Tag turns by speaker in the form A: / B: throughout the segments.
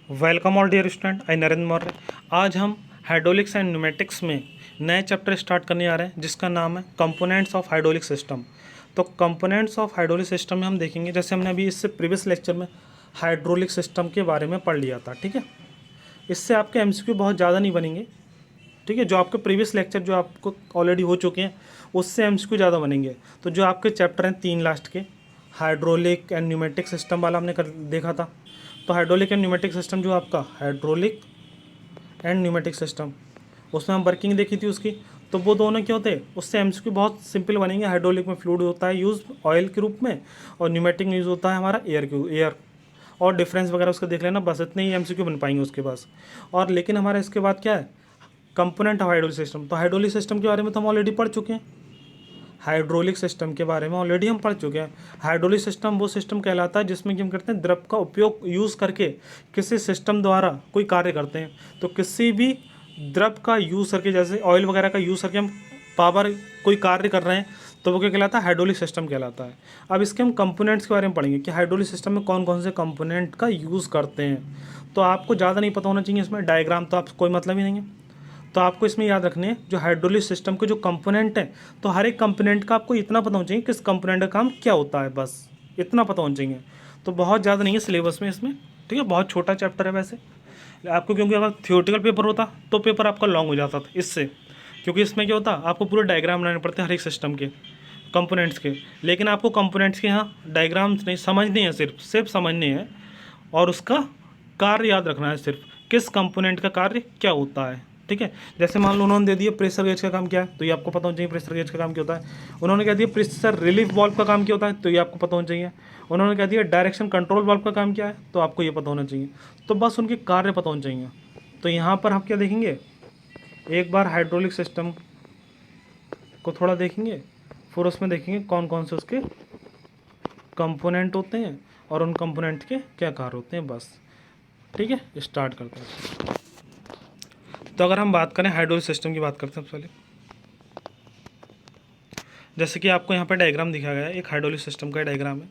A: Welcome all dear student, आई नरेंद्र मौर्य। आज हम hydraulics and pneumatics में नए चैप्टर स्टार्ट करने आ रहे हैं जिसका नाम है कंपोनेंट्स ऑफ हाइड्रोलिक सिस्टम। तो कंपोनेंट्स ऑफ हाइड्रोलिक सिस्टम में हम देखेंगे, जैसे हमने अभी इससे प्रीवियस लेक्चर में हाइड्रोलिक सिस्टम के बारे में पढ़ लिया था, ठीक है। इससे आपके एमसीक्यू बहुत ज़्यादा नहीं बनेंगे, ठीक है। जो आपके प्रीवियस लेक्चर जो आपको ऑलरेडी हो चुके हैं उससे एमसीक्यू ज़्यादा बनेंगे। तो जो आपके चैप्टर हैं 3 लास्ट के, हाइड्रोलिक एंड न्यूमेटिक सिस्टम वाला हमने देखा था। तो हाइड्रोलिक एंड न्यूमेटिक सिस्टम जो आपका हाइड्रोलिक एंड न्यूमेटिक सिस्टम, उसमें हम वर्किंग देखी थी उसकी। तो वो दोनों क्या होते हैं, उससे एमसीक्यू बहुत सिंपल बनेंगे। हाइड्रोलिक में फ्लूइड होता है यूज़ ऑयल के रूप में, और न्यूमेटिक में यूज़ होता है हमारा एयर। और डिफरेंस वगैरह उसका देख लेना, बस इतने ही एमसीक्यू बन पाएंगे उसके पास। और लेकिन हमारा इसके बाद क्या है, कंपोनेंट ऑफ हाइड्रोलिक सिस्टम। तो हाइड्रोलिक सिस्टम के बारे में तो हम ऑलरेडी पढ़ चुके हैं। हाइड्रोलिक सिस्टम के बारे में ऑलरेडी हम पढ़ चुके हैं। हाइड्रोलिक सिस्टम वो सिस्टम कहलाता है जिसमें कि हम करते हैं द्रव का उपयोग यूज़ करके किसी सिस्टम द्वारा कोई कार्य करते हैं। तो किसी भी द्रव का यूज़ करके, जैसे ऑयल वगैरह का यूज़ करके हम पावर कोई कार्य कर रहे हैं, तो वो क्या कहलाता है, हाइड्रोलिक सिस्टम कहलाता है। अब इसके हम कंपोनेंट्स के बारे में पढ़ेंगे कि हाइड्रोलिक सिस्टम में कौन कौन से कंपोनेंट का यूज़ करते हैं। तो आपको ज़्यादा नहीं पता होना चाहिए इसमें, डायग्राम तो आप कोई मतलब ही नहीं है। तो आपको इसमें याद रखने हैं जो हाइड्रोलिक सिस्टम के जो कंपोनेंट हैं, तो हर एक कंपोनेंट का आपको इतना पता होना चाहिए किस कंपोनेंट का काम क्या होता है, बस इतना पता होना चाहिए। तो बहुत ज़्यादा नहीं है सिलेबस में इसमें, ठीक है। बहुत छोटा चैप्टर है वैसे आपको, क्योंकि अगर थियोरेटिकल पेपर होता तो पेपर आपका लॉन्ग हो जाता था इससे, क्योंकि इसमें क्या होता आपको पूरे डायग्राम बनाने पड़ते हैं हर एक सिस्टम के कंपोनेंट्स के। लेकिन आपको कंपोनेंट्स के यहाँ डायग्राम्स नहीं समझने हैं, सिर्फ समझने हैं, और उसका कार्य याद रखना है, सिर्फ किस कंपोनेंट का कार्य क्या होता है, ठीक है। जैसे मान लो उन्होंने दे दिया प्रेशर गेज का काम क्या है, तो ये आपको पता होना चाहिए प्रेशर गेज का काम क्या होता है। उन्होंने कह दिया प्रेशर रिलीफ वाल्व का काम क्या होता है, तो ये आपको पता होना चाहिए। उन्होंने कह दिया डायरेक्शन कंट्रोल वाल्व का काम क्या है, तो आपको ये पता होना चाहिए। तो बस उनके कार्य पता होना चाहिए। तो यहाँ पर हम क्या देखेंगे, एक बार हाइड्रोलिक सिस्टम को थोड़ा देखेंगे, फिर उसमें देखेंगे कौन कौन से उसके कंपोनेंट होते हैं और उन कंपोनेंट के क्या कार्य होते हैं, बस ठीक है। स्टार्ट करते हैं। तो अगर हम बात करें हाइड्रोलिक सिस्टम की, बात करते हैं सबसे पहले, जैसे कि आपको यहाँ पर डायग्राम दिखाया गया है, एक हाइड्रोलिक सिस्टम का डायग्राम है।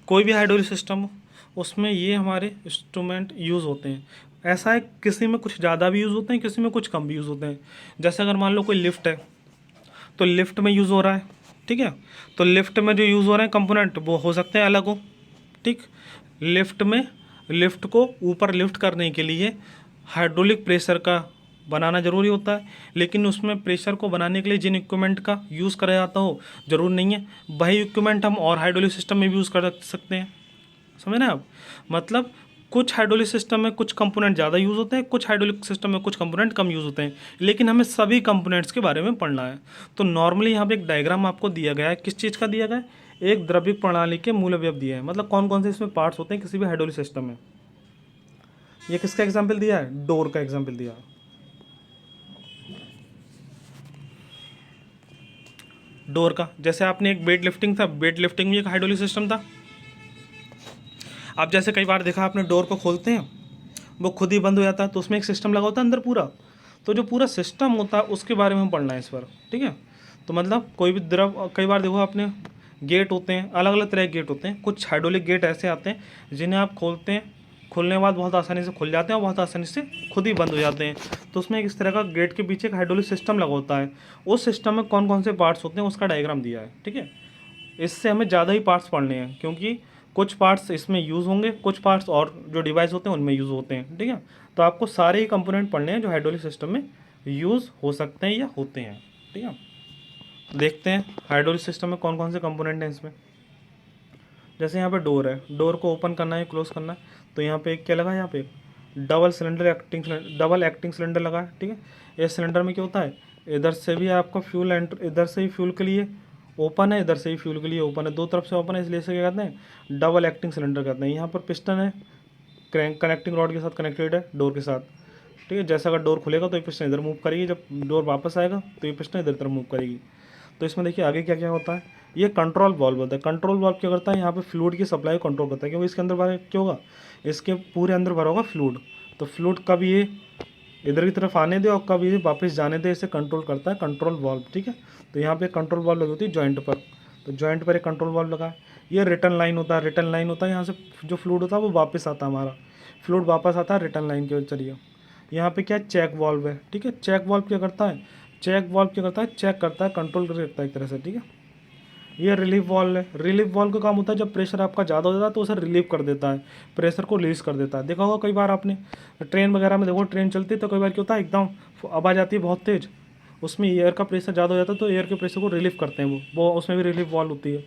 A: कोई भी हाइड्रोलिक सिस्टम हो उसमें ये हमारे इंस्ट्रूमेंट यूज़ होते हैं। ऐसा है किसी में कुछ ज़्यादा भी यूज़ होते हैं, किसी में कुछ कम भी यूज़ होते हैं। जैसे अगर मान लो कोई लिफ्ट है, तो लिफ्ट में यूज़ हो रहा है, ठीक है। तो लिफ्ट में जो यूज़ हो रहे हैं कंपोनेंट वो हो सकते हैं अलग हो, ठीक। लिफ्ट में लिफ्ट को ऊपर लिफ्ट करने के लिए हाइड्रोलिक प्रेशर का बनाना ज़रूरी होता है, लेकिन उसमें प्रेशर को बनाने के लिए जिन इक्विपमेंट का यूज़ करा जाता हो ज़रूर नहीं है वही इक्विपमेंट हम और हाइड्रोलिक सिस्टम में भी यूज़ कर सकते हैं। समझ रहे हैं आप, मतलब कुछ हाइड्रोलिक सिस्टम में कुछ कंपोनेंट ज़्यादा यूज़ होते हैं, कुछ हाइड्रोलिक सिस्टम में कुछ कंपोनेंट कम यूज़ होते हैं, लेकिन हमें सभी कंपोनेंट्स के बारे में पढ़ना है। तो नॉर्मली यहाँ पे एक डायग्राम आपको दिया गया है, किस चीज़ का दिया गया है, एक द्रविक प्रणाली के मूल अवयव दिए हैं, मतलब कौन कौन से इसमें पार्ट्स होते हैं किसी भी हाइड्रोलिक सिस्टम में। ये किसका एग्जाम्पल दिया है, डोर का एग्जाम्पल दिया है। डोर का, जैसे आपने एक वेट लिफ्टिंग था, वेट लिफ्टिंग भी एक हाइड्रोलिक सिस्टम था। आप जैसे कई बार देखा आपने, डोर को खोलते हैं वो खुद ही बंद हो जाता है, तो उसमें एक सिस्टम लगा होता है अंदर पूरा। तो जो पूरा सिस्टम होता है उसके बारे में हम पढ़ना है इस बार, ठीक है। तो मतलब कोई भी द्रव, कई बार देखो आपने गेट होते हैं, अलग अलग तरह के गेट होते हैं। कुछ हाइड्रोलिक गेट ऐसे आते हैं जिन्हें आप खोलते हैं, खुलने के बाद बहुत आसानी से खुल जाते हैं और बहुत आसानी से खुद ही बंद हो जाते हैं। तो उसमें इस तरह का गेट के पीछे एक हाइड्रोलिक सिस्टम लगा होता है। उस सिस्टम में कौन कौन से पार्ट्स होते हैं उसका डायग्राम दिया है, ठीक है। इससे हमें ज़्यादा ही पार्ट्स पढ़ने हैं, क्योंकि कुछ पार्ट्स इसमें यूज़ होंगे, कुछ पार्ट्स और जो डिवाइस होते हैं उनमें यूज़ होते हैं, ठीक है। तो आपको सारे ही कंपोनेंट पढ़ने हैं जो हाइड्रोलिक सिस्टम में यूज़ हो सकते हैं या होते हैं, ठीक है। देखते हैं हाइड्रोलिक सिस्टम में कौन कौन से कंपोनेंट हैं इसमें। जैसे यहाँ पे डोर है, डोर को ओपन करना है, क्लोज करना है, तो यहाँ पे एक क्या लगा है, यहाँ पे डबल एक्टिंग सिलेंडर लगा है, ठीक है। इस सिलेंडर में क्या होता है, इधर से भी आपका फ्यूल एंटर, इधर से ही फ्यूल के लिए ओपन है, इधर से ही फ्यूल के लिए ओपन है, दो तरफ से ओपन है, इसलिए इसे क्या कहते हैं, डबल एक्टिंग सिलेंडर कहते हैं। यहाँ पर पिस्टन है, कनेक्टिंग रॉड के साथ कनेक्टेड है डोर के साथ, ठीक है। जैसे अगर डोर खुलेगा तो ये पिस्टन इधर मूव करेगी, जब डोर वापस आएगा तो ये पिस्टन इधर तरफ मूव करेगी। तो इसमें देखिए आगे क्या क्या होता है, ये कंट्रोल वाल्व होता है। कंट्रोल वाल्व क्या करता है, यहाँ पे फ्लूइड की सप्लाई को कंट्रोल करता है, क्योंकि इसके अंदर भरा क्या होगा, इसके पूरे अंदर भरा होगा फ्लूइड। तो फ्लूइड कब ये इधर की तरफ आने दे और कब ये वापस जाने दे, इसे कंट्रोल करता है कंट्रोल वाल्व, ठीक है। तो यहाँ पे कंट्रोल वाल्व लगी होती है जॉइंट पर। तो जॉइंट पर एक कंट्रोल वाल्व लगा है। ये रिटर्न लाइन होता है, रिटर्न लाइन होता है, यहाँ से जो फ्लूइड होता है वो वापस आता है, हमारा फ्लूइड वापस आता है रिटर्न लाइन के जरिए। यहाँ पे क्या है, चेक वाल्व है, ठीक है। चेक वाल्व क्या करता है, चेक वाल्व क्या करता है, चेक करता है, कंट्रोल करके रखता है एक तरह से, ठीक है। ये रिलीफ वाल्व है, रिलीफ वाल्व का काम होता है जब प्रेशर आपका ज़्यादा हो जाता है तो उसे रिलीव कर देता है, प्रेशर को रिलीज कर देता है। देखा होगा कई बार आपने ट्रेन वगैरह में, देखो ट्रेन चलती है तो कई बार क्या होता है, एकदम आवाज़ आती है बहुत तेज़, उसमें एयर का प्रेशर ज़्यादा हो जाता है तो एयर के प्रेशर को रिलीव करते हैं वो उसमें भी रिलीफ वाल्व होती है,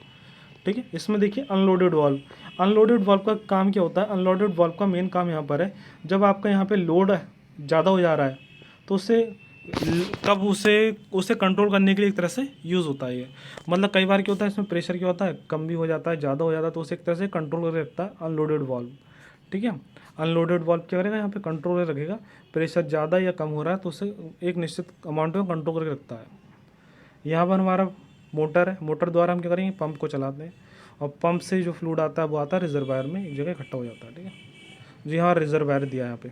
A: ठीक है। इसमें देखिए अनलोडेड वाल्व, अनलोडेड वाल्व का काम क्या होता है, अनलोडेड वाल्व का मेन काम यहाँ पर है, जब आपका यहाँ पे लोड ज़्यादा हो जा रहा है तो उससे तब उसे कंट्रोल करने के लिए एक तरह से यूज़ होता है ये। मतलब कई बार क्या होता है, इसमें प्रेशर क्या होता है, कम भी हो जाता है, ज़्यादा हो जाता है, तो उसे एक तरह से कंट्रोल करके रखता है अनलोडेड वाल्व, ठीक है। अनलोडेड वाल्व क्या करेगा, यहाँ पे कंट्रोल करके रखेगा, प्रेशर ज़्यादा या कम हो रहा है तो उसे एक निश्चित अमाउंट में कंट्रोल करके रखता है। यहाँ पर हमारा मोटर है, मोटर द्वारा हम क्या करेंगे, पंप को चलाते हैं, और पंप से जो फ्लूइड आता है वो आता है रिजर्वायर में, एक जगह इकट्ठा हो जाता है, ठीक है। जी हाँ, रिजर्वायर दिया है यहाँ पे,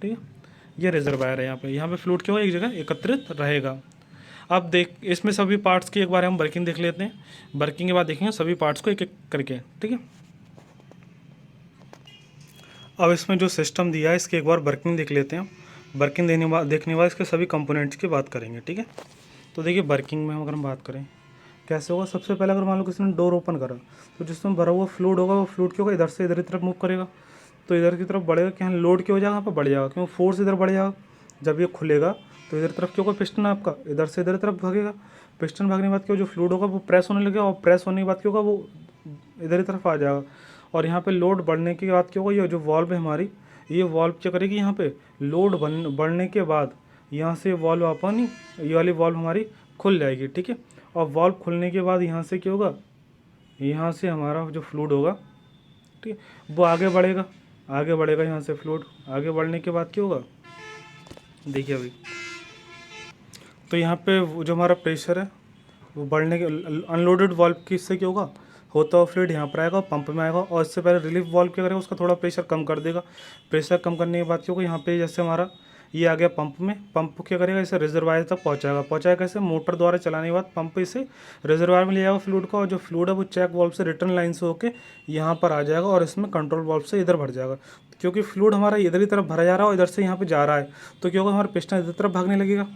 A: ठीक है, ये रिजर्वायर है। यहाँ पे फ्लूइड क्या होगा, एक जगह एकत्रित रहेगा। अब देख, इसमें सभी पार्ट्स की एक बार हम वर्किंग देख लेते हैं, वर्किंग के बाद देखेंगे सभी पार्ट्स को एक एक करके, ठीक है। अब इसमें जो सिस्टम दिया है इसकी एक बार वर्किंग देख लेते हैं, वर्किंग देखने के बाद इसके सभी कंपोनेंट्स की बात करेंगे, ठीक है। तो देखिए वर्किंग में अगर हम बात करें कैसे होगा, सबसे पहले अगर मान लो किसी ने डोर ओपन करा तो जिसमें भरा हुआ फ्लूइड होगा वो फ्लूइड क्या होगा, इधर से इधर की तरफ मूव करेगा, तो इधर की तरफ बढ़ेगा, क्या लोड क्या हो जाएगा, यहाँ पर बढ़ जाएगा, क्योंकि फोर्स इधर बढ़ जाएगा। जब ये खुलेगा तो इधर तरफ क्या होगा, पिस्टन आपका इधर से इधर तरफ भागेगा, पिस्टन भागने के बाद क्या जो फ्लूइड होगा वो प्रेस होने लगेगा, और प्रेस होने के बाद क्या होगा वो इधर की तरफ आ जाएगा, और यहाँ पे लोड बढ़ने के बाद क्या होगा, ये जो वॉल्व है हमारी, ये वॉल्व क्या करेगी, यहाँ पे लोड बढ़ने के बाद यहाँ से वॉल्व अपन, ये वाली वॉल्व हमारी खुल जाएगी, ठीक है। और वॉल्व खुलने के बाद यहाँ से क्या होगा, यहाँ से हमारा जो फ्लूइड होगा, ठीक है, वो आगे बढ़ेगा, आगे बढ़ेगा, यहाँ से फ्लूइड आगे बढ़ने के बाद क्या होगा, देखिए अभी तो यहाँ पे जो हमारा प्रेशर है वो बढ़ने के, अनलोडेड वाल्व की इससे क्या होगा, होता हुआ फ्लूइड यहाँ पर आएगा, पंप में आएगा, और इससे पहले रिलीफ वाल्व क्या करेगा, उसका थोड़ा प्रेशर कम कर देगा। प्रेशर कम करने के बाद क्या होगा, यहाँ पे जैसे हमारा ये आ गया पंप में, पंप क्या करेगा, इसे रिजर्वायर तक पहुँचाएगा कैसे, मोटर द्वारा चलाने के बाद पंप इसे रिजर्वायर में ले जाएगा फ्लूइड का, और जो फ्लूइड है वो चेक वाल्व से रिटर्न लाइन से होकर यहाँ पर आ जाएगा, और इसमें कंट्रोल वाल्व से इधर भर जाएगा, क्योंकि फ्लूइड हमारा इधर की तरफ भरा जा रहा है और इधर से यहाँ पे जा रहा है, तो क्या होगा, हमारा पिस्टन इधर तरफ भागने लगेगा।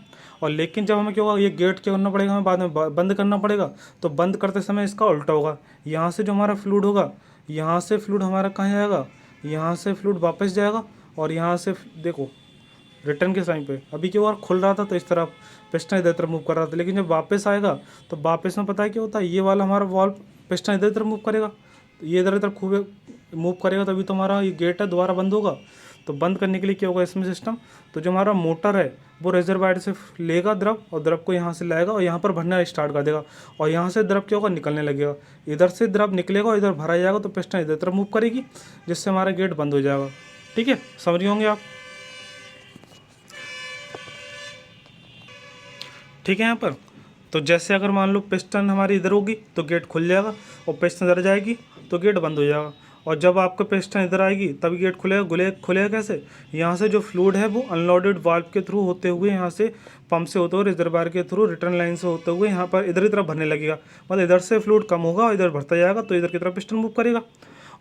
A: और लेकिन जब हमें क्या होगा, ये गेट क्या करना पड़ेगा, हमें बाद में बंद करना पड़ेगा, तो बंद करते समय इसका उल्टा होगा, यहाँ से जो हमारा फ्लूइड होगा, यहाँ से फ्लूइड हमारा कहाँ जाएगा, यहाँ से फ्लूइड वापस जाएगा, और यहाँ से देखो रिटर्न के टाइम पे अभी क्या हुआ, खुल रहा था तो इस तरफ पिस्टन इधर तरफ मूव कर रहा था, लेकिन जब वापस आएगा तो वापस में पता है क्या होता है, ये वाला हमारा वॉल्व पिस्टन इधर तरफ मूव करेगा, तो ये इधर तरफ खूब मूव करेगा, तभी तो हमारा ये गेट है दोबारा बंद होगा। तो बंद करने के लिए क्या होगा इसमें सिस्टम, तो जो हमारा मोटर है वो रिजर्वायर से लेगा द्रव, और द्रव को यहाँ से लाएगा और यहाँ पर भरना स्टार्ट कर देगा, और यहाँ से द्रव क्या होगा, निकलने लगेगा, इधर से द्रव निकलेगा और इधर भरा जाएगा, तो पिस्टन इधर तरफ मूव करेगी, जिससे हमारा गेट बंद हो जाएगा, ठीक है, समझ गए होंगे आप, ठीक है। यहाँ पर तो जैसे अगर मान लो पिस्टन हमारी इधर होगी तो गेट खुल जाएगा, और पिस्टन इधर जाएगी तो गेट बंद हो जाएगा, और जब आपका पिस्टन इधर आएगी तभी गेट खुलेगा कैसे, यहाँ से जो फ्लूइड है वो अनलोडेड वाल्व के थ्रू होते हुए, यहाँ से पंप से होते हुए रिजर्वायर के थ्रू रिटर्न लाइन से होते हुए यहाँ पर इधर की तरफ भरने लगेगा, मतलब इधर से फ्लूइड कम होगा और इधर भरता जाएगा, तो इधर की तरफ पिस्टन मूव करेगा।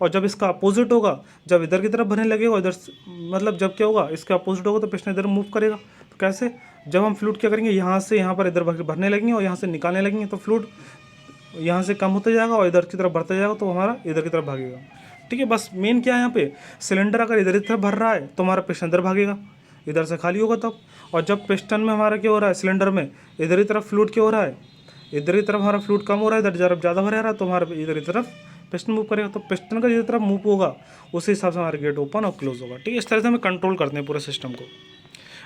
A: और जब इसका अपोजिट होगा, जब इधर की तरफ भरने लगेगा, इधर मतलब जब क्या होगा, इसका अपोजिट होगा तो पिस्टन इधर मूव करेगा। तो कैसे, जब हम फ्लूइड क्या करेंगे, यहाँ से यहाँ पर इधर भरने लगेंगे और यहाँ से निकालने लगेंगे, तो फ्लूइड यहाँ से कम होता जाएगा और इधर की तरफ बढ़ता जाएगा, तो हमारा इधर की तरफ भागेगा, ठीक है। बस मेन क्या है यहाँ पे, सिलेंडर अगर इधर की तरफ भर रहा है तो हमारा पिस्टन इधर भागेगा, इधर से खाली होगा तब, और जब पिस्टन में हमारा क्या हो रहा है, सिलेंडर में इधर की तरफ फ्लूइड क्या हो रहा है, इधर की तरफ हमारा फ्लूइड कम हो रहा है, इधर तरफ ज़्यादा भरा रहा है, तो हमारा इधर की तरफ पिस्टन मूव करेगा, तो पिस्टन का जिस तरफ मूव होगा उसी हिसाब से हमारा गेट ओपन और क्लोज होगा, ठीक है। इस तरह से हमें कंट्रोल करते हैं पूरे सिस्टम को।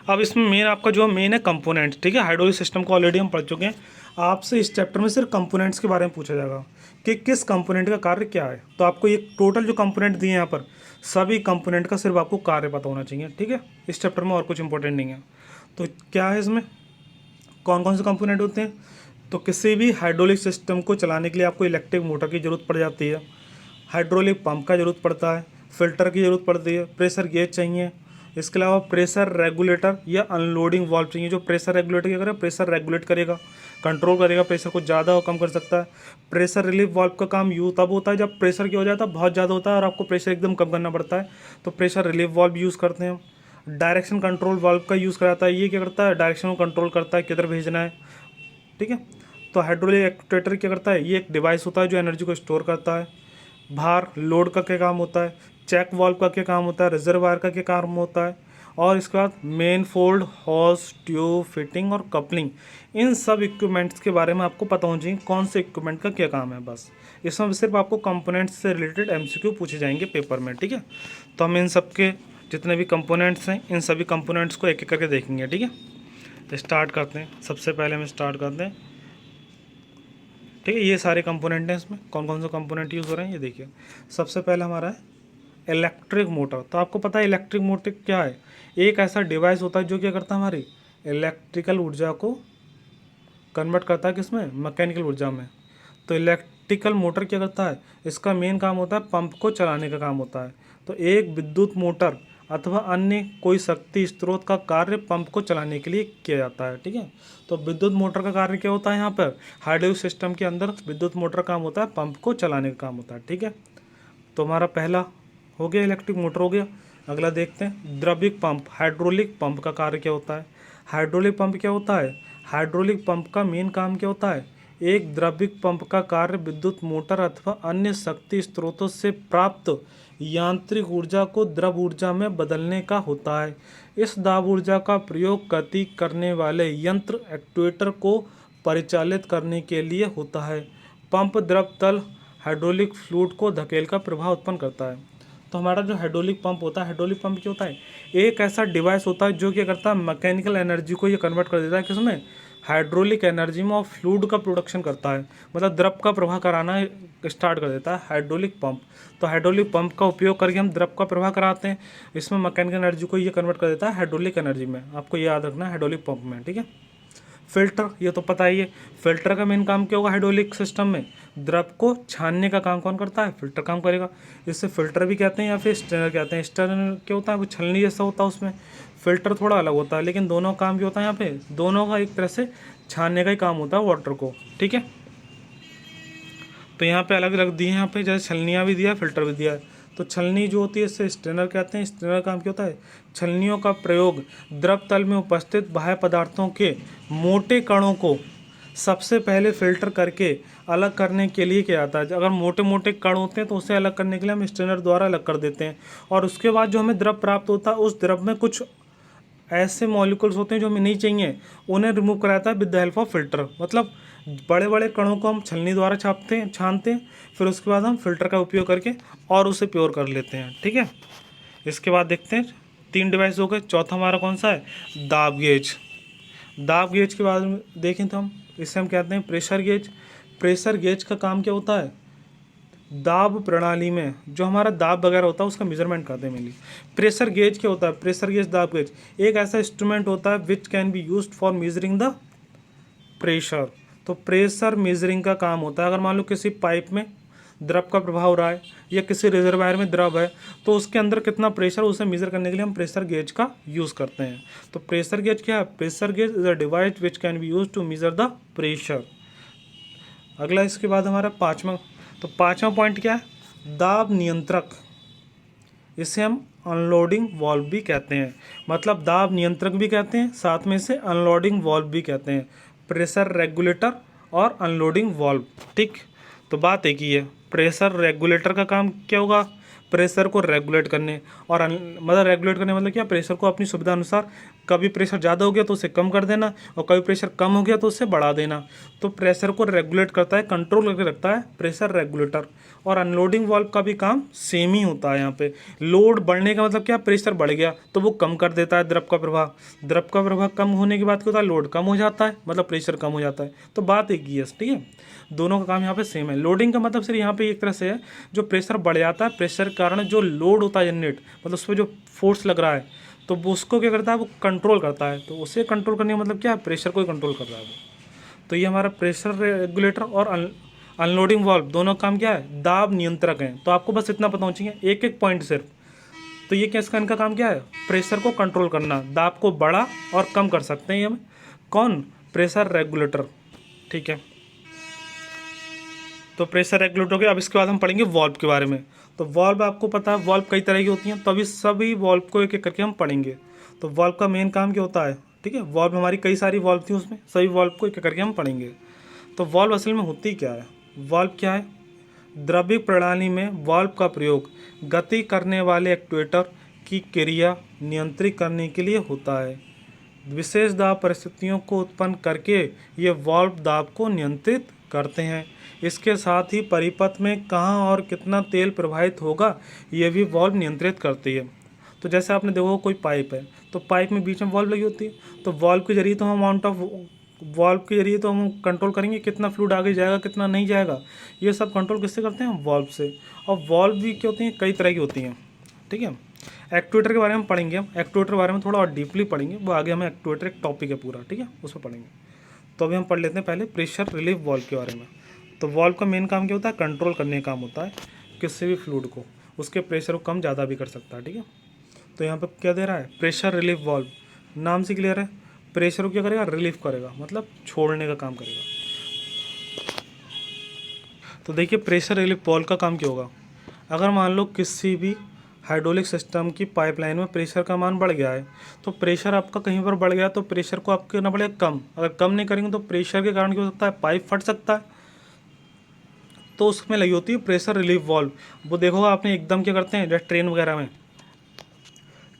A: अब इसमें मेन आपका जो मेन है कंपोनेंट, ठीक है, हाइड्रोलिक सिस्टम को ऑलरेडी हम पढ़ चुके हैं, आपसे इस चैप्टर में सिर्फ कंपोनेंट्स के बारे में पूछा जाएगा कि किस कंपोनेंट का कार्य क्या है। तो आपको ये टोटल जो कंपोनेंट दिए हैं यहाँ पर, सभी कंपोनेंट का सिर्फ आपको कार्य पता होना चाहिए, ठीक है। इस चैप्टर में और कुछ इंपॉर्टेंट नहीं है। तो क्या है इसमें, कौन कौन से कंपोनेंट होते हैं, तो किसी भी हाइड्रोलिक सिस्टम को चलाने के लिए आपको इलेक्ट्रिक मोटर की ज़रूरत पड़ जाती है, हाइड्रोलिक पंप का ज़रूरत पड़ता है, फिल्टर की ज़रूरत पड़ती है, प्रेशर गेज चाहिए, इसके अलावा प्रेशर रेगुलेटर या अनलोडिंग वाल्व चाहिए, जो प्रेशर रेगुलेटर क्या करेगा, प्रेशर रेगुलेट करेगा, कंट्रोल करेगा, प्रेशर को ज़्यादा और कम कर सकता है। प्रेशर रिलीफ वाल्व का काम यूँ तब होता है जब प्रेशर क्या हो जाता है, बहुत ज़्यादा होता है और आपको प्रेशर एकदम कम करना पड़ता है, तो प्रेशर रिलीफ वाल्व यूज़ करते हैं हम। डायरेक्शन कंट्रोल वाल्व का यूज़ कराता है, ये क्या करता है, डायरेक्शन को कंट्रोल करता है किधर भेजना है, ठीक है। तो हाइड्रोलिक एक्चुएटर क्या करता है, ये एक डिवाइस होता है जो एनर्जी को स्टोर करता है। भार लोड का क्या काम होता है, चेक वाल्व का क्या काम होता है, रिजर्वायर का क्या काम होता है, और इसके बाद main fold, house, tube, fitting और कपलिंग, इन सब इक्विपमेंट्स के बारे में आपको पता होना चाहिए कौन से इक्विपमेंट का क्या काम है। बस इसमें सिर्फ आपको कंपोनेंट्स से रिलेटेड एमसीक्यू पूछे जाएंगे पेपर में, ठीक है। तो हम इन सब के जितने भी कंपोनेंट्स हैं, इन सभी कंपोनेंट्स को एक एक करके देखेंगे, ठीक है। स्टार्ट करते हैं, सबसे पहले हम स्टार्ट करते हैं, ठीक है। ये सारे कंपोनेंट हैं, इसमें कौन कौन से कंपोनेंट यूज़ हो रहे हैं ये देखिए। सबसे पहले हमारा है इलेक्ट्रिक मोटर। तो आपको पता है इलेक्ट्रिक मोटर क्या है, एक ऐसा डिवाइस होता है जो क्या करता है, हमारी इलेक्ट्रिकल ऊर्जा को कन्वर्ट करता है किसमें, मैकेनिकल ऊर्जा में। तो इलेक्ट्रिकल मोटर क्या करता है, इसका मेन काम होता है पंप को चलाने का काम होता है। तो एक विद्युत मोटर अथवा अन्य कोई शक्ति स्रोत का कार्य पंप को चलाने के लिए किया जाता है, ठीक है। तो विद्युत मोटर का कार्य क्या होता है, यहाँ पर हाइड्रोलिक सिस्टम के अंदर विद्युत मोटर काम होता है पंप को चलाने का काम होता है, ठीक है। तो हमारा पहला हो गया, इलेक्ट्रिक मोटर हो गया। अगला देखते हैं द्रविक पंप। हाइड्रोलिक पंप का कार्य क्या होता है, हाइड्रोलिक पंप क्या होता है, हाइड्रोलिक पंप का मेन काम क्या होता है, एक द्रविक पंप का कार्य विद्युत मोटर अथवा अन्य शक्ति स्रोतों से प्राप्त यांत्रिक ऊर्जा को द्रव ऊर्जा में बदलने का होता है। इस दाब ऊर्जा का प्रयोग गति करने वाले यंत्र एक्ट्यूएटर को परिचालित करने के लिए होता है। पंप द्रव तल हाइड्रोलिक फ्लूइड को धकेल का प्रभाव उत्पन्न करता है। तो हमारा जो हाइड्रोलिक पंप होता है, हाइड्रोलिक पंप क्या होता है, एक ऐसा डिवाइस होता है जो क्या करता है, मैकेनिकल एनर्जी को ये कन्वर्ट कर देता है किसमें, हाइड्रोलिक एनर्जी में, और फ्लूइड का प्रोडक्शन करता है, मतलब द्रव का प्रवाह कराना स्टार्ट कर देता है हाइड्रोलिक पंप। तो हाइड्रोलिक पंप का उपयोग करके हम द्रव का प्रवाह कराते हैं, इसमें मैकेनिकल एनर्जी को ये कन्वर्ट कर देता है हाइड्रोलिक एनर्जी में। आपको ये याद रखना है हाइड्रोलिक पंप में, ठीक है। फिल्टर, ये तो पता ही है, फिल्टर का मेन काम क्या होगा हाइड्रोलिक सिस्टम में, द्रव को छानने का काम कौन करता है, फिल्टर काम करेगा। इससे फिल्टर भी कहते हैं या फिर स्ट्रेनर कहते हैं। स्ट्रेनर क्या होता है, वो छलनी जैसा होता है उसमें, फिल्टर थोड़ा अलग होता है, लेकिन दोनों काम क्या होता है यहाँ पे, दोनों का एक तरह से छानने का ही काम होता है वाटर को, ठीक है। तो यहाँ पे अलग अलग दिए हैं, यहाँ पे जैसे छलनियाँ भी दिया है, फिल्टर भी दिया है। तो छलनी जो होती है इससे स्ट्रेनर कहते हैं। स्ट्रेनर काम क्या होता है, छलनियों का प्रयोग द्रव तल में उपस्थित बाह्य पदार्थों के मोटे कणों को सबसे पहले फिल्टर करके अलग करने के लिए किया जाता है। अगर मोटे मोटे कण होते हैं तो उसे अलग करने के लिए हम स्ट्रेनर द्वारा अलग कर देते हैं, और उसके बाद जो हमें द्रव प्राप्त होता है उस द्रव में कुछ ऐसे मॉलिक्यूल्स होते हैं जो हमें नहीं चाहिए, उन्हें रिमूव कराता है with the help of filter. मतलब बड़े बड़े कणों को हम छलनी द्वारा छानते हैं, फिर उसके बाद हम फिल्टर का उपयोग करके और उसे प्योर कर लेते हैं, ठीक है। इसके बाद देखते हैं 3 डिवाइस हो गए। चौथा हमारा कौन सा है, दाब गेज। दाब गेज के बाद में देखें तो हम इसे हम कहते हैं प्रेशर गेज। प्रेशर गेज का काम क्या होता है, दाब प्रणाली में जो हमारा दाब वगैरह होता है उसका मेजरमेंट करते हैं मेनली। प्रेशर गेज क्या होता है, प्रेशर गेज, दाब गेज एक ऐसा इंस्ट्रूमेंट होता है विच can be used for measuring the pressure. तो प्रेशर मेजरिंग का काम होता है, अगर मान लो किसी पाइप में द्रव का प्रभाव हो रहा है या किसी रिजर्वायर में द्रव है तो उसके अंदर कितना प्रेशर, उसे मेजर करने के लिए हम प्रेशर गेज का यूज़ करते हैं। तो प्रेशर गेज क्या है, pressure gauge is a device which can be use to measure the pressure. अगला इसके बाद हमारा पाँचवा पॉइंट क्या है, दाब नियंत्रक। इसे हम अनलोडिंग वाल्व भी कहते हैं, मतलब दाब नियंत्रक भी कहते हैं, साथ में इसे अनलोडिंग वाल्व भी कहते हैं। प्रेशर रेगुलेटर और अनलोडिंग वाल्व, ठीक। तो बात एक ही है, प्रेशर रेगुलेटर का काम क्या होगा, प्रेशर को रेगुलेट करने, और मतलब रेगुलेट करने मतलब क्या, प्रेशर को अपनी सुविधा अनुसार, कभी प्रेशर ज़्यादा हो गया तो उसे कम कर देना और कभी प्रेशर कम हो गया तो उसे बढ़ा देना। तो प्रेशर को रेगुलेट करता है, कंट्रोल करके रखता है प्रेशर रेगुलेटर। और अनलोडिंग वाल्व का भी काम सेम ही होता है। यहाँ पे लोड बढ़ने का मतलब क्या, प्रेशर बढ़ गया तो वो कम कर देता है द्रव का प्रवाह, द्रव का प्रवाह कम होने के बाद क्या होता है, लोड कम हो जाता है, मतलब प्रेशर कम हो जाता है। तो बात एक ही है, ठीक है, दोनों का काम यहाँ पे सेम है। लोडिंग का मतलब सिर्फ यहाँ पे एक तरह से है, जो प्रेशर बढ़ जाता है, प्रेशर के कारण जो लोड होता है जनरेट, मतलब उस पर जो फोर्स लग रहा है तो वो उसको क्या करता है, वो कंट्रोल करता है। तो उसे कंट्रोल करने का मतलब क्या है, प्रेशर को ही कंट्रोल कर रहा है वो। तो ये हमारा प्रेशर रेगुलेटर और अनलोडिंग वाल्व दोनों काम क्या है, दाब नियंत्रक हैं। तो आपको बस इतना पता होना चाहिए, एक एक पॉइंट सिर्फ। तो ये क्या, इसका इनका काम क्या है, प्रेशर को कंट्रोल करना, दाब को बढ़ा और कम कर सकते हैं हम, कौन, प्रेशर रेगुलेटर, ठीक है। तो प्रेशर रेगुलेटर हो गया। अब इसके बाद हम पढ़ेंगे वॉल्व के बारे में। तो वॉल्व आपको पता है वॉल्व कई तरह की होती हैं, तो अभी सभी वॉल्व को एक एक करके हम पढ़ेंगे। तो वॉल्व का मेन काम क्या होता है, ठीक है। वॉल्व हमारी कई सारी वॉल्व थी, उसमें सभी वॉल्व को एक एक करके हम पढ़ेंगे। तो वॉल्व असल में होती क्या है, वॉल्व क्या है, द्रव्य प्रणाली में वॉल्व का प्रयोग गति करने वाले एक्ट्यूएटर की क्रिया नियंत्रित करने के लिए होता है। विशेष दाब परिस्थितियों को उत्पन्न करके ये वॉल्व दाब को नियंत्रित करते हैं। इसके साथ ही परिपथ में कहाँ और कितना तेल प्रवाहित होगा ये भी वॉल्व नियंत्रित करती है। तो जैसे आपने देखो कोई पाइप है, तो पाइप में बीच में वॉल्व लगी होती है, तो वॉल्व के जरिए तो हम अमाउंट ऑफ वॉल्व के जरिए तो हम कंट्रोल करेंगे कितना फ्लूइड आगे जाएगा कितना नहीं जाएगा। ये सब कंट्रोल किससे करते हैं, वॉल्व से। और वॉल्व भी क्या होती हैं, कई तरह की होती हैं, ठीक है। एक्ट्यूएटर के बारे में पढ़ेंगे हम, एक्ट्यूएटर के बारे में थोड़ा और डीपली पढ़ेंगे, वो आगे हमें एक्ट्यूएटर एक टॉपिक है पूरा, ठीक है, उसमें पढ़ेंगे। तो अभी हम पढ़ लेते हैं पहले प्रेशर रिलीफ वॉल्व के बारे में। तो वॉल्व का मेन काम क्या होता है, कंट्रोल करने का काम होता है किसी भी फ्लूइड को, उसके प्रेशर को कम ज़्यादा भी कर सकता है, ठीक है। तो यहाँ पे क्या दे रहा है, प्रेशर रिलीफ वॉल्व, नाम से क्लियर है। प्रेशर को क्या करेगा, रिलीफ करेगा, मतलब छोड़ने का काम करेगा। तो देखिए प्रेशर रिलीफ वॉल्व का काम क्या होगा, अगर मान लो किसी भी हाइड्रोलिक सिस्टम की पाइपलाइन में प्रेशर का मान बढ़ गया है, तो प्रेशर आपका कहीं पर बढ़ गया तो प्रेशर को आपको करना पड़ेगा कम। अगर कम नहीं करेंगे तो प्रेशर के कारण क्या हो सकता है, पाइप फट सकता है। तो उसमें लगी होती है प्रेशर रिलीफ वॉल्व। वो देखोगे आपने एकदम क्या करते हैं, जैसे ट्रेन वगैरह में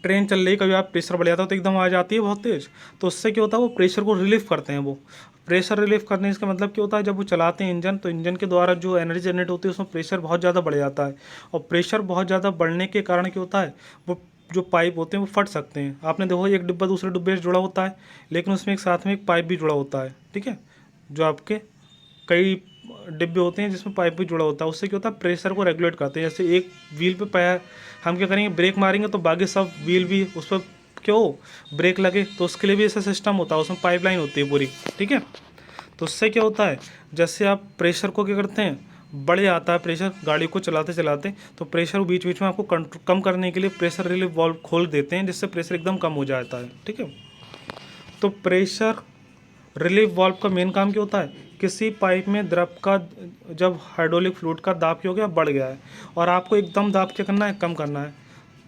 A: ट्रेन चल रही, कभी आप प्रेशर बढ़ जाता है तो एकदम आवाज़ आती है बहुत तेज़, तो उससे क्या होता है वो प्रेशर को रिलीफ करते हैं। वो प्रेशर रिलीफ करने इसका मतलब क्या होता है, जब वो चलाते हैं इंजन, तो इंजन के द्वारा जो एनर्जी जनरेट होती है उसमें प्रेशर बहुत ज़्यादा बढ़ जाता है। और प्रेशर बहुत ज़्यादा बढ़ने के कारण क्या होता है, वो जो पाइप होते हैं वो फट सकते हैं। आपने देखो एक डिब्बा दूसरे डिब्बे से जुड़ा होता है, लेकिन उसमें एक साथ में एक पाइप भी जुड़ा होता है, ठीक है। जो आपके कई डिब्बे होते हैं जिसमें पाइप भी जुड़ा होता है, उससे क्या होता है प्रेशर को रेगुलेट करते हैं। जैसे एक व्हील पे पैर हम क्या करेंगे, ब्रेक मारेंगे तो बाकी सब व्हील भी उस पर क्यों ब्रेक लगे, तो उसके लिए भी ऐसा सिस्टम होता है, उसमें पाइपलाइन होती है पूरी, ठीक है। तो उससे क्या होता है, जैसे आप प्रेशर को क्या करते हैं, बढ़ जाता है प्रेशर गाड़ी को चलाते चलाते, तो प्रेशर बीच बीच में आपको कम करने के लिए प्रेशर रिलीफ वाल्व खोल देते हैं, जिससे प्रेशर एकदम कम हो जाता है, ठीक है। तो प्रेशर रिलीफ वाल्व का मेन काम क्या होता है, किसी पाइप में द्रव का जब हाइड्रोलिक फ्लूइड का दाब क्या हो गया, बढ़ गया है, और आपको एकदम दाब क्या करना है, कम करना है,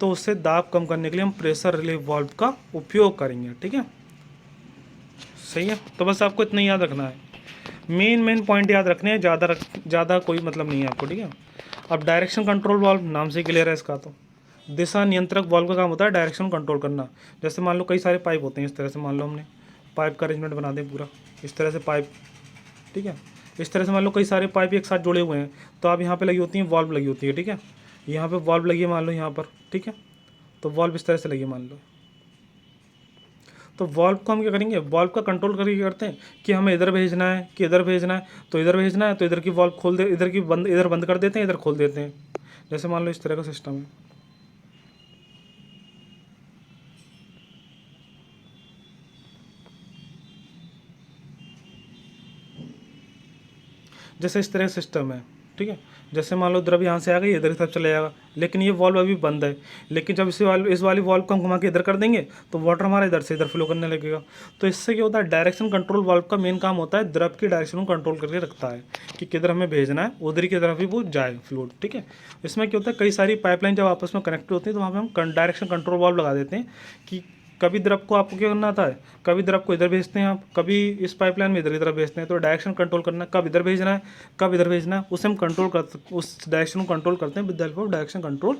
A: तो उससे दाब कम करने के लिए हम प्रेशर रिलीफ वाल्व का उपयोग करेंगे, ठीक है। सही है, तो बस आपको इतना ही याद रखना है, मेन पॉइंट याद रखने हैं, ज़्यादा कोई मतलब नहीं है आपको, ठीक है। अब डायरेक्शन कंट्रोल वाल्व, नाम से क्लियर है इसका। तो दिशा नियंत्रक वाल्व का काम होता है डायरेक्शन कंट्रोल करना। जैसे मान लो कई सारे पाइप होते हैं, इस तरह से मान लो हमने पाइप का अरेंजमेंट बना दें पूरा, इस तरह से पाइप, ठीक है। इस तरह से मान लो कई सारे पाइप एक साथ जुड़े हुए हैं, तो आप यहाँ पे लगी होती हैं वाल्व लगी होती है, ठीक है। यहाँ पे वाल्व लगी है मान लो यहाँ पर, ठीक है। तो वाल्व इस तरह से लगी है मान लो, तो वाल्व को हम क्या करेंगे, वाल्व का कंट्रोल करके क्या करते हैं कि हमें इधर भेजना है कि इधर भेजना है, तो इधर भेजना है तो इधर की वाल्व खोल दे, इधर बंद कर देते हैं, इधर खोल देते हैं। जैसे मान लो इस तरह का सिस्टम है, जैसे इस तरह का सिस्टम है, ठीक है। जैसे मान लो द्रव यहाँ से आ गई, इधर की तरफ चले जाएगा, लेकिन ये वॉल्व अभी बंद है, लेकिन जब इस वाली वॉल्व को हम घुमा के इधर कर देंगे तो वाटर हमारा इधर से इधर फ्लो करने लगेगा। तो इससे क्या होता है, डायरेक्शन कंट्रोल वाल्व का मेन काम होता है द्रव की डायरेक्शन को कंट्रोल करके रखता है कि किधर हमें भेजना है, उधर की तरफ ही वो जाए फ्लूइड, ठीक है। इसमें क्या होता है, कई सारी पाइपलाइन जब आपस में कनेक्ट होती है तो वहाँ पर हम डायरेक्शन कंट्रोल वाल्व लगा देते हैं कि कभी द्रव को आपको क्या करना आता है, कभी द्रव को इधर भेजते हैं आप, कभी इस पाइपलाइन में इधर की तरफ भेजते हैं, तो डायरेक्शन कंट्रोल करना, कब इधर भेजना है कब इधर भेजना है, उसे हम कंट्रोल कर उस डायरेक्शन को कंट्रोल करते हैं with the help of direction control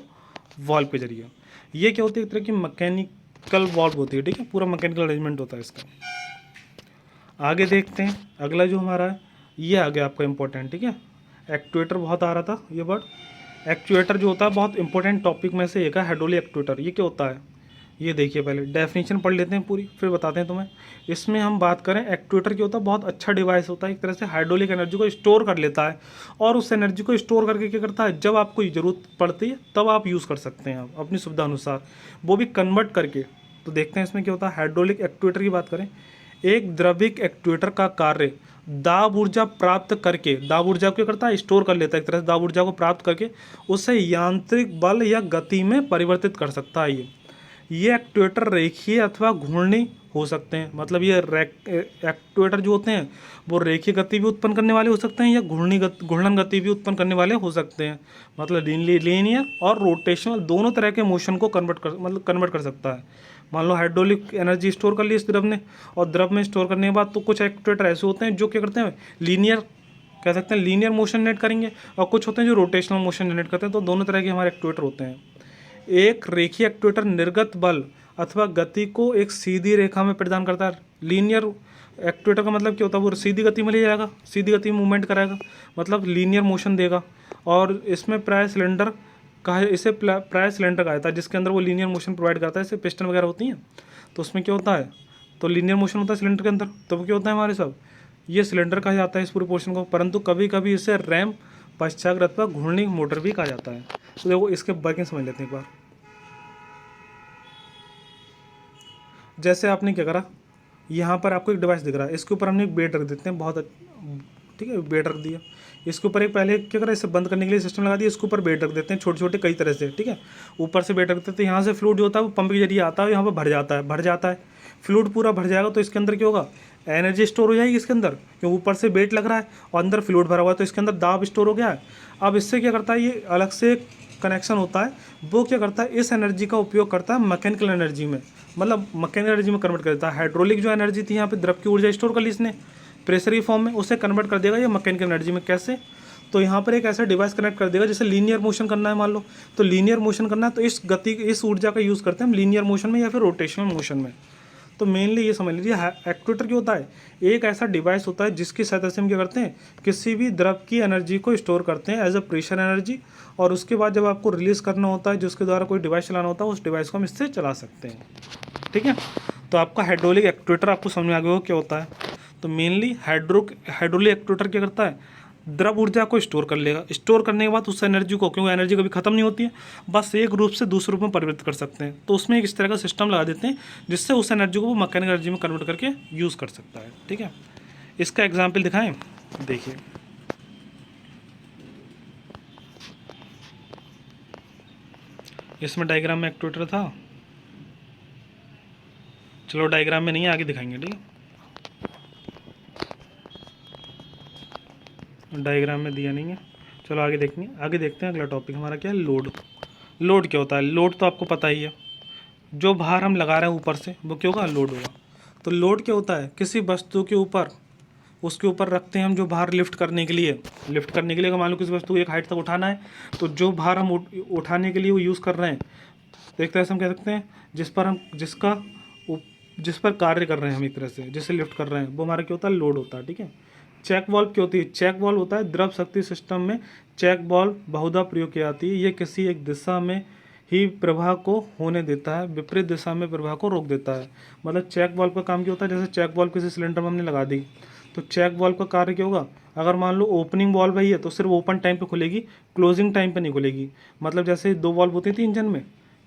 A: valve के जरिए। ये क्या होती है, एक तरह की मैकेनिकल वाल्व होती है, ठीक है, पूरा मैकेनिकल अरेंजमेंट होता है इसका। आगे देखते हैं अगला जो हमारा है, ये आ गया आपका इंपॉर्टेंट, ठीक है। एक्चुएटर बहुत आ रहा था ये वर्ड। एक्चुएटर जो होता है बहुत इंपॉर्टेंट टॉपिक में से एक है, हाइड्रोलिक एक्चुएटर। ये क्या होता है, ये देखिए पहले डेफिनेशन पढ़ लेते हैं पूरी, फिर बताते हैं तुम्हें। इसमें हम बात करें, एक्चुएटर क्या होता है, बहुत अच्छा डिवाइस होता है, एक तरह से हाइड्रोलिक एनर्जी को स्टोर कर लेता है, और उस एनर्जी को स्टोर करके क्या करता है, जब आपको ज़रूरत पड़ती है तब आप यूज़ कर सकते हैं आप अपनी सुविधा अनुसार, वो भी कन्वर्ट करके। तो देखते हैं इसमें क्या होता है। हाइड्रोलिक एक्चुएटर की बात करें, एक द्रविक एक्चुएटर का कार्य दाब ऊर्जा प्राप्त करके, दाब ऊर्जा को क्या करता है, स्टोर कर लेता है, एक तरह से दाब ऊर्जा को प्राप्त करके उसे यांत्रिक बल या गति में परिवर्तित कर सकता है। ये ये एक्चुएटर रेखीय अथवा घूर्णी हो सकते हैं। मतलब ये एक्चुएटर जो होते हैं वो रेखीय गति भी उत्पन्न करने वाले हो सकते हैं या घूर्णन गति भी उत्पन्न करने वाले हो सकते हैं। मतलब लीनियर और रोटेशनल दोनों तरह के मोशन को कन्वर्ट कर सकता है। मान लो हाइड्रोलिक एनर्जी स्टोर कर ली इस द्रव ने, और द्रव में स्टोर करने के बाद तो कुछ एक्चुएटर ऐसे होते हैं जो क्या करते हैं, लीनियर कह सकते हैं लीनियर मोशन जनरेट करेंगे, और कुछ होते हैं जो रोटेशनल मोशन जनरेट करते हैं। तो दोनों तरह के हमारे एक्चुएटर होते हैं। एक रेखीय एक्चुएटर निर्गत बल अथवा गति को एक सीधी रेखा में प्रदान करता है। लीनियर एक्चुएटर का मतलब क्या होता है, वो सीधी गति में ले जाएगा, सीधी गति में मूवमेंट कराएगा, मतलब लीनियर मोशन देगा। और इसमें प्राय सिलेंडर इसे प्राय सिलेंडर कहा जाता है जिसके अंदर वो लीनियर मोशन प्रोवाइड करता है। जैसे पिस्टन वगैरह होती हैं तो उसमें क्या होता है, तो लीनियर मोशन होता है सिलेंडर के अंदर, तो वो क्या होता है हमारे सब, ये सिलेंडर कहा जाता है इस पूरे पोर्शन को। परंतु कभी कभी इसे रैम, पश्चाग्रत व घूर्णी मोटर भी कहा जाता है। तो देखो इसके वर्किंग समझ लेते हैं एक बार। जैसे आपने क्या करा, यहाँ पर आपको एक डिवाइस दिख रहा है, इसके ऊपर हमने एक बेड रख देते हैं, ठीक है, बेड रख दिया। इसके ऊपर एक पहले क्या करा, इसे बंद करने के लिए सिस्टम लगा दिया, इसके ऊपर बेड रख देते हैं छोटे छोटे कई तरह से, ठीक है। ऊपर से बेड रख देते हैं, यहाँ से फ्लूइड जो होता है वो पंप के जरिए आता है, यहाँ पर भर जाता है। फ्लूइड पूरा भर जाएगा तो इसके अंदर क्या होगा, एनर्जी स्टोर हो जाएगी इसके अंदर, क्योंकि ऊपर से बेड लग रहा है और अंदर फ्लूइड भरा हुआ है, तो इसके अंदर दाब स्टोर हो गया है। अब इससे क्या करता है, ये अलग से कनेक्शन होता है, वो क्या करता है, इस एनर्जी का उपयोग करता है मैकेनिकल एनर्जी में, मतलब मैकेनिकल एनर्जी में कन्वर्ट कर देता है। हाइड्रोलिक जो एनर्जी थी यहाँ पे द्रव की ऊर्जा स्टोर कर ली इसने प्रेशर की फॉर्म में, उसे कन्वर्ट कर देगा ये मैकेनिकल एनर्जी में। कैसे, तो यहाँ पर एक ऐसा डिवाइस कनेक्ट कर देगा, जैसे लीनियर मोशन करना है मान लो, तो लीनियर मोशन करना है तो इस ऊर्जा का यूज़ करते हैं हम लीनियर मोशन में या फिर रोटेशनल मोशन में। तो मेनली ये समझ लीजिए एक्चुएटर क्या होता है, एक ऐसा डिवाइस होता है जिसकी सहायता से हम क्या करते हैं, किसी भी द्रव की एनर्जी को स्टोर करते हैं एज अ प्रेशर एनर्जी, और उसके बाद जब आपको रिलीज़ करना होता है, जिसके द्वारा कोई डिवाइस चलाना होता है, उस डिवाइस को हम इससे चला सकते हैं, ठीक है। तो आपका हाइड्रोलिक एक्चुएटर आपको समझ में आ गया हो क्या होता है। तो मेनली हाइड्रोलिक एक्चुएटर क्या करता है, द्रव ऊर्जा को स्टोर कर लेगा, स्टोर करने के बाद उस एनर्जी को, क्योंकि एनर्जी कभी खत्म नहीं होती है, बस एक रूप से दूसरे रूप में परिवर्तित कर सकते हैं। तो उसमें एक इस तरह का सिस्टम लगा देते हैं जिससे उस एनर्जी को वो मैकेनिकल एनर्जी में कन्वर्ट करके यूज़ कर सकता है, ठीक है। इसका एग्जाम्पल दिखाएं, देखिए इसमें डायग्राम में एक्चुएटर था, चलो डायग्राम में नहीं है, आगे दिखाएंगे, ठीक है। डायग्राम में दिया नहीं है, चलो आगे देखेंगे, आगे देखते हैं। अगला टॉपिक हमारा क्या है, लोड। लोड क्या होता है, लोड तो आपको पता ही है, जो भार हम लगा रहे हैं ऊपर से वो क्या होगा, लोड होगा। तो लोड क्या होता है, किसी वस्तु के ऊपर, उसके ऊपर रखते हैं हम जो भार लिफ्ट करने के लिए अगर मान लो किसी वस्तु को एक हाइट तक उठाना है, तो जो भार हम उठाने के लिए वो यूज़ कर रहे हैं, तो एक तरह से हम कह सकते हैं जिस पर कार्य कर रहे हैं हम, एक तरह से जिसे लिफ्ट कर रहे हैं, वो हमारा क्या होता है, लोड होता है, ठीक है। चेक वाल्व क्या होती है, चेक वाल्व होता है द्रव शक्ति सिस्टम में चेक वाल्व बहुधा प्रयोग की जाती है। ये किसी एक दिशा में ही प्रवाह को होने देता है, विपरीत दिशा में प्रवाह को रोक देता है। मतलब चेक वाल्व का काम क्या होता है, जैसे चेक वाल्व किसी सिलेंडर में हमने लगा दी, तो चेक वाल्व का कार्य क्या होगा, अगर मान लो ओपनिंग वाल्व है तो सिर्फ ओपन टाइम पे खुलेगी, क्लोजिंग टाइम पे नहीं खुलेगी। मतलब जैसे दो वाल्व होती थी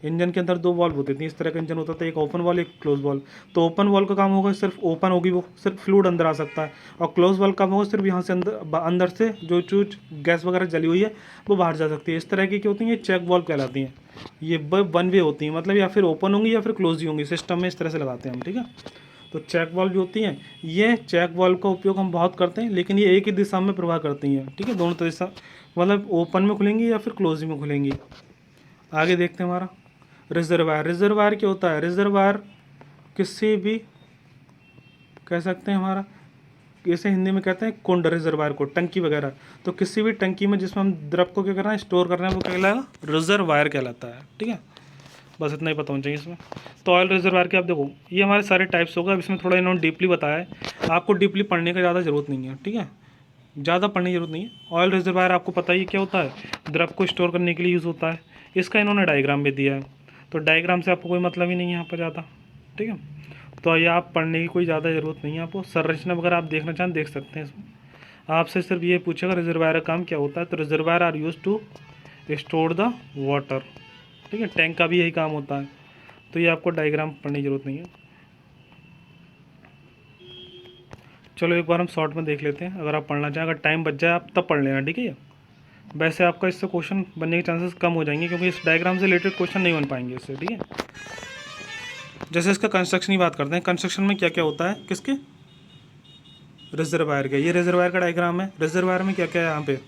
A: इंजन के अंदर दो वाल्व होती थी, इस तरह का इंजन होता था, एक ओपन वाल्व एक क्लोज वाल्व। तो ओपन वाल्व का काम होगा सिर्फ ओपन होगी, वो सिर्फ फ्लूइड अंदर आ सकता है, और क्लोज वाल्व का काम होगा सिर्फ यहाँ से अंदर से जो चूज गैस वगैरह जली हुई है वो बाहर जा सकती है। इस तरह की क्या होती है, ये चेक वाल्व कहलाती हैं। ये वन वे होती हैं, मतलब या फिर ओपन होंगी या फिर क्लोज ही होंगी, सिस्टम में इस तरह से लगाते हैं हम, ठीक है। तो चेक वाल्व जो होती हैं, ये चेक वाल्व का उपयोग हम बहुत करते हैं, लेकिन ये एक ही दिशा में प्रवाह करती हैं, ठीक है, दोनों दिशा, मतलब ओपन में खुलेंगी या फिर क्लोज में खुलेंगी। आगे देखते हैं हमारा रिजर्वायर क्या होता है, रिजर्वायर किसी भी कह सकते हैं हमारा, जैसे हिंदी में कहते हैं कुंड, रिजर्वायर को, टंकी वगैरह, तो किसी भी टंकी में जिसमें हम द्रव को क्या कर रहे हैं, स्टोर कर रहे हैं, वो क्या कहलाएगा, रिजर्वायर कहलाता है, ठीक है। बस इतना ही पता होना चाहिए इसमें। तो ऑयल रिजर्वायर के आप देखो, ये हमारे सारे टाइप्स होगा, अब इसमें थोड़ा इन्होंने डीपली बताया है, आपको डीपली पढ़ने का ज़्यादा ज़रूरत नहीं है, ठीक है, ज़्यादा पढ़ने की जरूरत नहीं है। ऑयल रिजर्वायर आपको पता ही क्या होता है, द्रव को स्टोर करने के लिए यूज़ होता है। इसका इन्होंने डायग्राम भी दिया है, तो डायग्राम से आपको कोई मतलब ही नहीं है यहाँ पर ज़्यादा, ठीक है। तो ये आप पढ़ने की कोई ज़्यादा ज़रूरत नहीं है, आपको संरचना वगैरह आप देखना चाहें देख सकते हैं। इसमें आपसे सिर्फ ये पूछेगा रिजर्वायर का काम क्या होता है, तो reservoir are use to store the water, ठीक है, टैंक का भी यही काम होता है। तो ये आपको डायग्राम पढ़ने की ज़रूरत नहीं है। चलो एक बार हम शॉर्ट में देख लेते हैं, अगर आप पढ़ना चाहें, अगर टाइम बच जाए आप तब पढ़ लेना, ठीक है। वैसे आपका इससे क्वेश्चन बनने के चांसेस कम हो जाएंगे, क्योंकि इस डायग्राम से रिलेटेड क्वेश्चन नहीं बन पाएंगे इससे, ठीक है। जैसे इसका कंस्ट्रक्शन की बात करते हैं, कंस्ट्रक्शन में क्या क्या होता है, किसके, रिजर्वायर का। ये रिजर्वायर का डायग्राम है। रिजर्वायर में क्या क्या है यहाँ पे,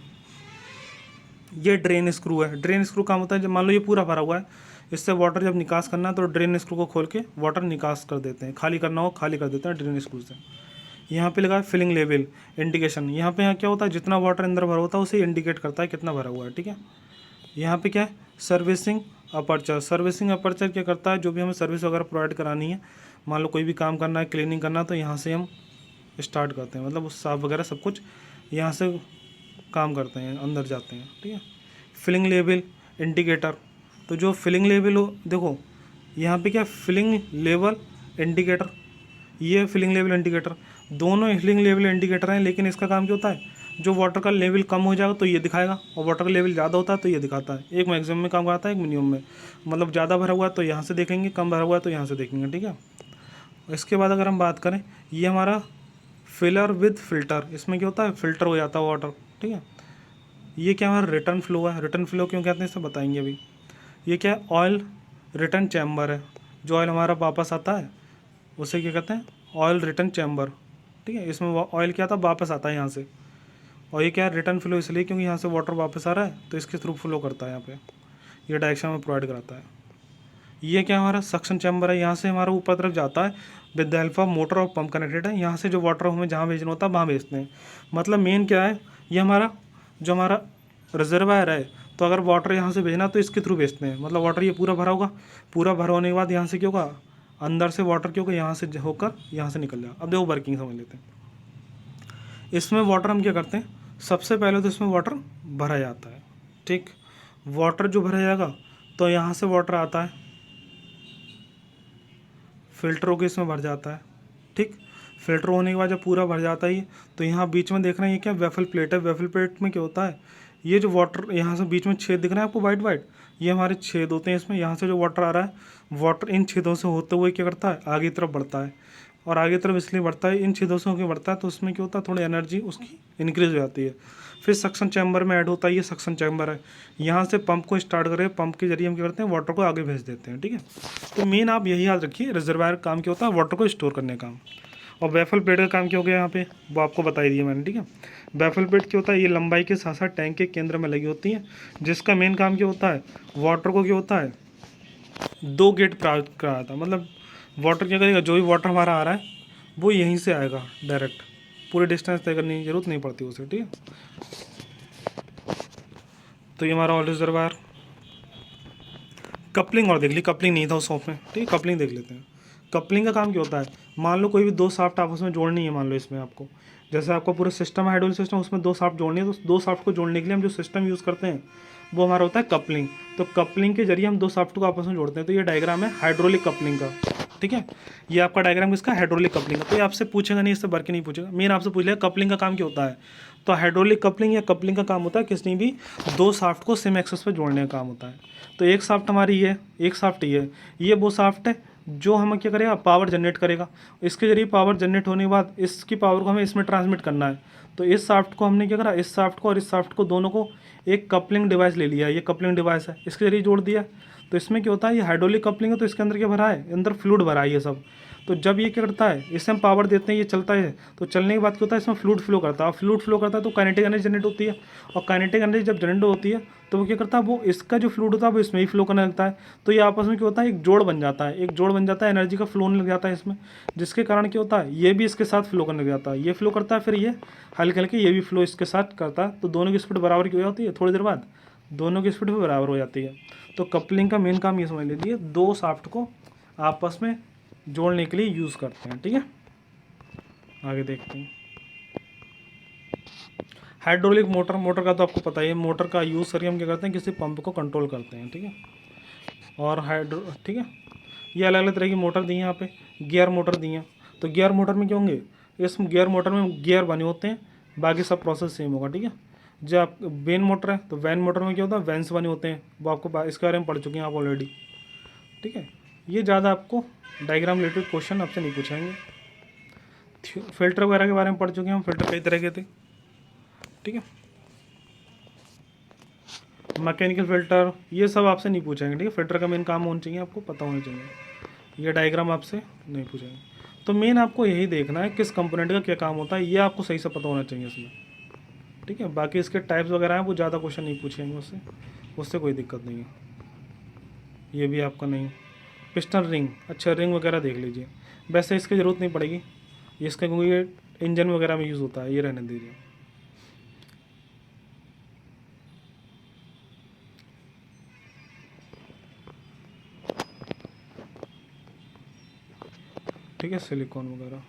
A: ये ड्रेन स्क्रू है। ड्रेन स्क्रू काम होता है, जब मान लो ये पूरा भरा हुआ है, इससे वाटर जब निकास करना है तो ड्रेन स्क्रू को खोल के वाटर निकास कर देते हैं, खाली करना हो खाली कर देते हैं ड्रेन स्क्रू से। यहाँ पे लगा है फिलिंग लेवल इंडिकेशन। यहाँ पे क्या होता है, जितना वाटर अंदर भरा होता है उसे इंडिकेट करता है कितना भरा हुआ है, ठीक है। यहाँ पे क्या है, सर्विसिंग अपर्चर। सर्विसिंग अपर्चर क्या करता है, जो भी हमें सर्विस वगैरह प्रोवाइड करानी है, मान लो कोई भी काम करना है, क्लीनिंग करना है, तो यहाँ से हम स्टार्ट करते हैं, मतलब उस साफ वगैरह सब कुछ यहाँ से काम करते हैं, अंदर जाते हैं, ठीक है। फिलिंग लेवल इंडिकेटर, तो जो फिलिंग लेवल हो, देखो यहाँ पे क्या, फिलिंग लेवल इंडिकेटर, ये फिलिंग लेवल इंडिकेटर, दोनों फिलिंग लेवल इंडिकेटर हैं, लेकिन इसका काम क्या होता है, जो वाटर का लेवल कम हो जाएगा तो ये दिखाएगा, और वाटर का लेवल ज़्यादा होता है तो ये दिखाता है। एक मैक्सिमम में काम करता है, एक मिनिमम में, मतलब ज़्यादा भरा हुआ है तो यहाँ से देखेंगे, कम भरा हुआ है तो यहाँ से देखेंगे, ठीक है। इसके बाद अगर हम बात करें, ये हमारा फिलर विद फिल्टर, इसमें क्या होता है, फिल्टर हो जाता है वाटर, ठीक है। ये क्या हमारा रिटर्न फ्लो है। रिटर्न फ्लो क्यों कहते हैं इसे बताएंगे अभी। ये क्या है, ऑयल रिटर्न चैम्बर है, जो ऑयल हमारा वापस आता है उसे क्या कहते हैं, ऑयल रिटर्न चैम्बर, ठीक है। इसमें ऑयल क्या आता है, वापस आता है यहाँ से। और ये क्या है, रिटर्न फ्लो इसलिए क्योंकि यहाँ से वाटर वापस आ रहा है तो इसके थ्रू फ्लो करता है, यहाँ पे ये डायरेक्शन में प्रोवाइड कराता है। ये क्या हमारा सक्शन चैम्बर है, यहाँ से हमारा ऊपर तरफ जाता है, with the help of motor और पंप कनेक्टेड है। यहाँ से जो वाटर हमें जहाँ भेजना होता है वहाँ भेजते हैं। मतलब मेन क्या है, ये हमारा जो हमारा रिजर्वायर है, तो अगर वाटर यहाँ से भेजना तो इसके थ्रू भेजते हैं। मतलब वाटर ये पूरा भरा होगा, पूरा भरा होने के बाद यहाँ से क्या होगा, अंदर से वाटर क्या होगा, यहाँ से होकर यहाँ से निकल जाएगा। अब देखो वर्किंग समझ लेते हैं। इसमें वाटर हम क्या करते हैं, सबसे पहले तो इसमें वाटर भरा जाता है, ठीक। वाटर जो भरा जाएगा तो यहाँ से वाटर आता है, फिल्टर होकर इसमें भर जाता है, ठीक। फिल्टर होने के बाद जब पूरा भर जाता है ये, तो यहाँ बीच में देख रहे हैं ये क्या, वेफल प्लेट है। वेफल प्लेट में क्या होता है, ये जो वाटर यहाँ से बीच में छेद दिख रहा है आपको वाइट वाइट, ये हमारे छेद होते हैं इसमें। यहाँ से जो वाटर आ रहा है, वाटर इन छेदों से होते हुए क्या करता है, आगे तरफ बढ़ता है। और आगे तरफ इसलिए बढ़ता है, इन छेदों से होकर बढ़ता है, तो उसमें क्या होता है, थोड़ी एनर्जी उसकी इंक्रीज हो जाती है। फिर सक्शन चैम्बर में ऐड होता है, ये सक्शन चैम्बर है। यहाँ से पंप को स्टार्ट करें, पंप के जरिए हम क्या करते हैं, वाटर को आगे भेज देते हैं, ठीक है। तो मेन आप यही याद रखिए, रिजर्वायर काम क्या होता है, वाटर को स्टोर करने का काम। और बैफल प्लेट का काम क्या हो गया यहाँ पे, वो आपको बता ही दिया मैंने, ठीक है। बैफल प्लेट क्या होता है, ये लंबाई के साथ साथ टैंक के केंद्र में लगी होती है, जिसका मेन काम क्या होता है, वाटर को क्या होता है, 2 गेट प्राप्त कराता है। मतलब वाटर क्या करेगा, जो भी वाटर हमारा आ रहा है वो यहीं से आएगा डायरेक्ट, पूरे डिस्टेंस तय करने की जरूरत नहीं पड़ती उसे, ठीक है। तो ये हमारा ऑयल रिजर्वायर। कपलिंग और देख ली, कपलिंग नहीं था उस शॉप में, ठीक है। कपलिंग देख लेते हैं। कपलिंग का काम क्या होता है, मान लो कोई भी 2 शाफ्ट आपस में जोड़नी है, मान लो इसमें आपको, जैसे आपको पूरा सिस्टम है, हाइड्रोलिक सिस्टम, उसमें 2 शाफ्ट जोड़नी है, तो 2 शाफ्ट को जोड़ने के लिए हम जो सिस्टम यूज़ करते हैं वो हमारा होता है कपलिंग। तो कपलिंग के जरिए हम 2 शाफ्ट को आपस में जोड़ते हैं। तो ये डायग्राम है हाइड्रोलिक कपलिंग का, ठीक है। ये आपका डायग्राम किसका, हाइड्रोलिक कपलिंग का। तो ये आपसे पूछेगा नहीं, इससे भर के नहीं पूछेगा, मेन आपसे पूछ लेगा कपलिंग का काम क्या होता है। तो हाइड्रोलिक कपलिंग या कपलिंग का काम होता है किसी भी 2 शाफ्ट को सेम एक्सेस पर जोड़ने का काम होता है। तो एक शाफ्ट हमारी ये, एक शाफ्ट ये वो शाफ्ट है जो हमें क्या करेगा, पावर जनरेट करेगा। इसके जरिए पावर जनरेट होने के बाद इसकी पावर को हमें इसमें ट्रांसमिट करना है। तो इस शाफ्ट को हमने क्या करा, इस शाफ्ट को और इस शाफ्ट को दोनों को एक कपलिंग डिवाइस ले लिया, ये कपलिंग डिवाइस है, इसके जरिए जोड़ दिया। तो इसमें क्या होता है, ये हाइड्रोलिक कपलिंग है, तो इसके अंदर क्या भरा है, अंदर फ्लूइड भरा है ये सब। तो जब ये क्या करता है, इससे हम पावर देते हैं, ये चलता है, तो चलने के बाद क्या होता है, इसमें फ्लूइड फ्लो करता है। और फ्लूइड फ्लो करता है तो काइनेटिक एनर्जी जनरेट होती है, और काइनेटिक एनर्जी जब जनरेट होती है तो वो क्या करता है, वो इसका जो फ्लूइड होता है वो इसमें ही फ्लो करने लगता है। तो ये आपस में क्या होता है, एक जोड़ बन जाता है, एक जोड़ बन जाता है, एनर्जी का फ्लो होने लग जाता है इसमें, जिसके कारण क्या होता है, ये भी इसके साथ फ्लो करने लग जाता है, ये फ्लो करता है, फिर ये हल्के हल्के ये भी फ्लो इसके साथ करता है। तो दोनों की स्पीड बराबर की हो जाती है, थोड़ी देर बाद दोनों की स्पीड भी बराबर हो जाती है। तो कपलिंग का मेन काम ये समझ लीजिए, 2 शाफ्ट को आपस में जोड़ने के लिए यूज़ करते हैं, ठीक है। आगे देखते हैं। हाइड्रोलिक मोटर, मोटर का तो आपको पता ही है, मोटर का यूज़ करके हम क्या करते हैं, किसी पंप को कंट्रोल करते हैं, ठीक है। और ठीक है, ये अलग अलग तरह की मोटर दी हैं यहाँ पे, गियर मोटर दी हैं। तो गियर मोटर में क्या होंगे, इस गियर मोटर में गियर बने होते हैं, बाकी सब प्रोसेस सेम होगा, ठीक है। जब आप वेन मोटर है, तो वैन मोटर में क्या होता है, वैन्स बने होते हैं, वो आपको इसके बारे में पढ़ चुके हैं आप ऑलरेडी, ठीक है। ये ज़्यादा आपको डायग्राम रिलेटेड क्वेश्चन आपसे नहीं पूछेंगे। फिल्टर वगैरह के बारे में पढ़ चुके हैं हम, फिल्टर कई तरह के थे, ठीक है। मैकेनिकल फिल्टर ये सब आपसे नहीं पूछेंगे, ठीक है। फिल्टर का मेन काम होना चाहिए, आपको पता होना चाहिए। ये डायग्राम आपसे नहीं पूछेंगे। तो मेन आपको यही देखना है किस कंपोनेंट का क्या काम होता है, ये आपको सही से पता होना चाहिए इसमें, ठीक है। बाकी इसके टाइप्स वगैरह हैं वो ज़्यादा क्वेश्चन नहीं पूछेंगे उससे, उससे कोई दिक्कत नहीं है। ये भी आपका नहीं। पिस्टन रिंग, अच्छा रिंग वगैरह देख लीजिए, वैसे इसकी ज़रूरत नहीं पड़ेगी ये इसका, क्योंकि ये इंजन वगैरह में यूज़ होता है, ये रहने दीजिए। ठीक है, सिलिकॉन वगैरह।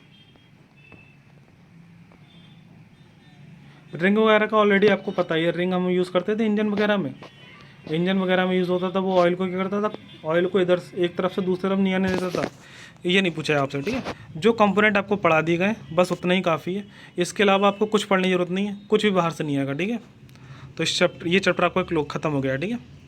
A: रिंग वगैरह का ऑलरेडी आपको पता ही है, रिंग हम यूज़ करते थे इंजन वगैरह में, इंजन वगैरह में यूज़ होता था। वो ऑयल को क्या करता था, ऑयल को इधर एक तरफ से दूसरी तरफ नहीं आने देता था। ये नहीं पूछा है आपसे, ठीक है। जो कंपोनेंट आपको पढ़ा दिए गए बस उतना ही काफ़ी है, इसके अलावा आपको कुछ पढ़ने की जरूरत नहीं है, कुछ भी बाहर से नहीं आएगा, ठीक है। तो इस चैप्टर, ये चैप्टर आपका ख़त्म हो गया, ठीक है।